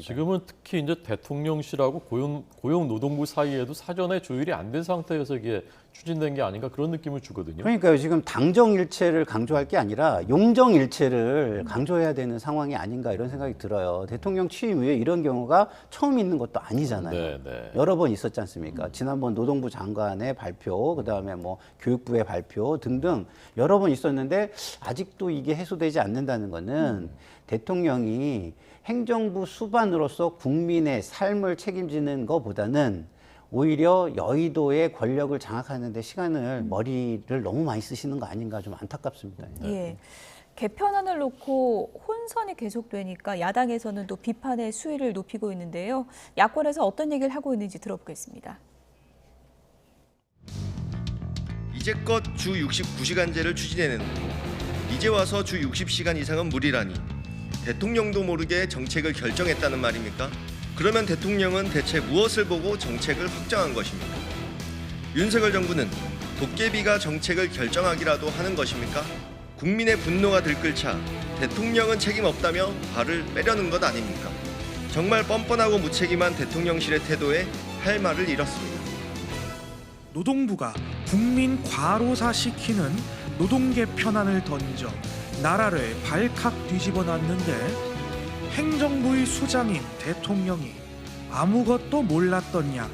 지금은 특히 이제 대통령실하고 고용노동부 사이에도 사전에 조율이 안 된 상태에서 이게 추진된 게 아닌가 그런 느낌을 주거든요. 그러니까요. 지금 당정일체를 강조할 게 아니라 용정일체를 강조해야 되는 상황이 아닌가 이런 생각이 들어요. 대통령 취임 후에 이런 경우가 처음 있는 것도 아니잖아요. 네, 네. 여러 번 있었지 않습니까? 지난번 노동부 장관의 발표, 그다음에 뭐 교육부의 발표 등등 여러 번 있었는데 아직도 이게 해소되지 않는다는 거는 대통령이 행정부 수반으로서 국민의 삶을 책임지는 것보다는 오히려 여의도의 권력을 장악하는 데 시간을 머리를 너무 많이 쓰시는 거 아닌가 좀 안타깝습니다. 예. 개편안을 놓고 혼선이 계속되니까 야당에서는 또 비판의 수위를 높이고 있는데요. 야권에서 어떤 얘기를 하고 있는지 들어보겠습니다. 이제껏 주 69시간제를 추진해내놓고 이제 와서 주 60시간 이상은 무리라니 대통령도 모르게 정책을 결정했다는 말입니까? 그러면 대통령은 대체 무엇을 보고 정책을 확정한 것입니까? 윤석열 정부는 도깨비가 정책을 결정하기라도 하는 것입니까? 국민의 분노가 들끓자 대통령은 책임 없다며 발을 빼려는 것 아닙니까? 정말 뻔뻔하고 무책임한 대통령실의 태도에 할 말을 잃었습니다. 노동부가 국민 과로사시키는 노동 개편안을 던져 나라를 발칵 뒤집어 놨는데 행정부의 수장인 대통령이 아무것도 몰랐던 양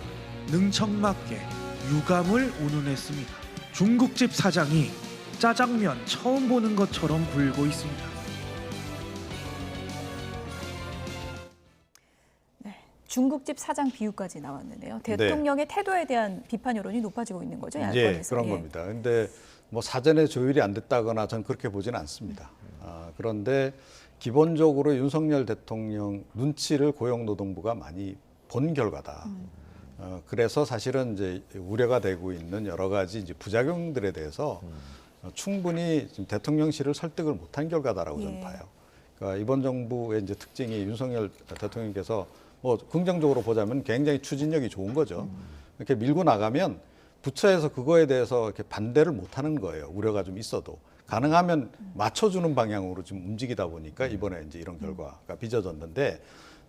능청맞게 유감을 운운했습니다. 중국집 사장이 짜장면 처음 보는 것처럼 굴고 있습니다. 중국집 사장 비유까지 나왔는데요. 대통령의 태도에 대한 비판 여론이 높아지고 있는 거죠, 야권에서. 예, 그런 겁니다. 근데 뭐 사전에 조율이 안 됐다거나 전 그렇게 보지는 않습니다. 그런데 기본적으로 윤석열 대통령 눈치를 고용노동부가 많이 본 결과다. 그래서 사실은 이제 우려가 되고 있는 여러 가지 이제 부작용들에 대해서 충분히 지금 대통령실을 설득을 못한 결과다라고 저는 봐요. 그러니까 이번 정부의 이제 특징이 윤석열 대통령께서 뭐 긍정적으로 보자면 굉장히 추진력이 좋은 거죠. 이렇게 밀고 나가면 부처에서 그거에 대해서 이렇게 반대를 못하는 거예요. 우려가 좀 있어도 가능하면 맞춰주는 방향으로 좀 움직이다 보니까 이번에 이제 이런 결과가 빚어졌는데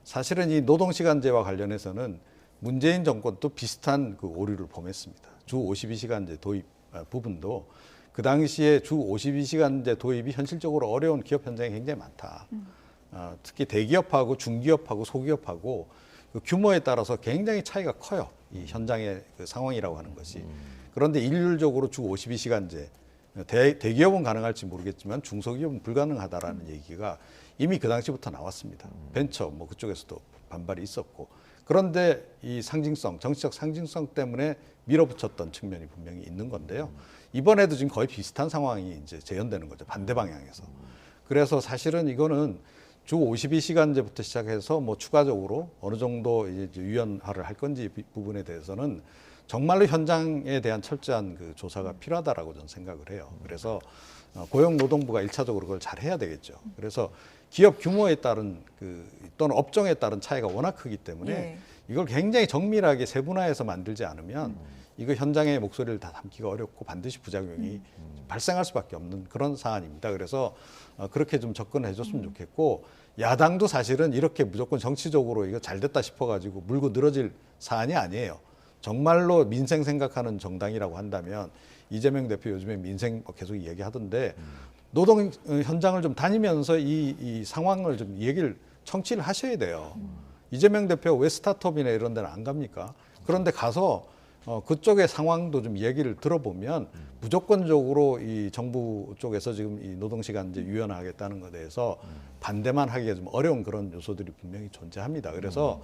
사실은 이 노동시간제와 관련해서는 문재인 정권도 비슷한 그 오류를 범했습니다. 주 52시간제 도입 부분도 그 당시에 주 52시간제 도입이 현실적으로 어려운 기업 현장이 굉장히 많다. 특히 대기업하고 중기업하고 소기업하고 그 규모에 따라서 굉장히 차이가 커요. 이 현장의 그 상황이라고 하는 것이. 그런데 일률적으로 주 52시간제 대기업은 가능할지 모르겠지만 중소기업은 불가능하다라는 얘기가 이미 그 당시부터 나왔습니다. 벤처 뭐 그쪽에서도 반발이 있었고 그런데 이 상징성, 정치적 상징성 때문에 밀어붙였던 측면이 분명히 있는 건데요. 이번에도 지금 거의 비슷한 상황이 이제 재현되는 거죠. 반대 방향에서. 그래서 사실은 이거는 주 52시간제부터 시작해서 뭐 추가적으로 어느 정도 이제 유연화를 할 건지 부분에 대해서는 정말로 현장에 대한 철저한 그 조사가 필요하다라고 저는 생각을 해요. 그래서 고용노동부가 1차적으로 그걸 잘 해야 되겠죠. 그래서 기업 규모에 따른 또는 업종에 따른 차이가 워낙 크기 때문에 이걸 굉장히 정밀하게 세분화해서 만들지 않으면 이거 현장의 목소리를 다 담기가 어렵고 반드시 부작용이 발생할 수밖에 없는 그런 사안입니다. 그래서 그렇게 좀 접근해 줬으면 좋겠고 야당도 사실은 이렇게 무조건 정치적으로 이거 잘 됐다 싶어가지고 물고 늘어질 사안이 아니에요. 정말로 민생 생각하는 정당이라고 한다면 이재명 대표 요즘에 민생 계속 얘기하던데 노동 현장을 좀 다니면서 이 상황을 좀 청취를 하셔야 돼요. 이재명 대표 왜 스타트업이나 이런 데는 안 갑니까? 그런데 가서 그쪽의 상황도 좀 얘기를 들어보면 무조건적으로 이 정부 쪽에서 지금 이 노동시간제 유연화하겠다는 것에 대해서 반대만 하기가 좀 어려운 그런 요소들이 분명히 존재합니다. 그래서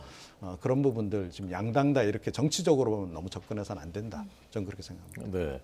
그런 부분들 지금 양당 다 이렇게 정치적으로 보면 너무 접근해서는 안 된다. 저는 그렇게 생각합니다. 네.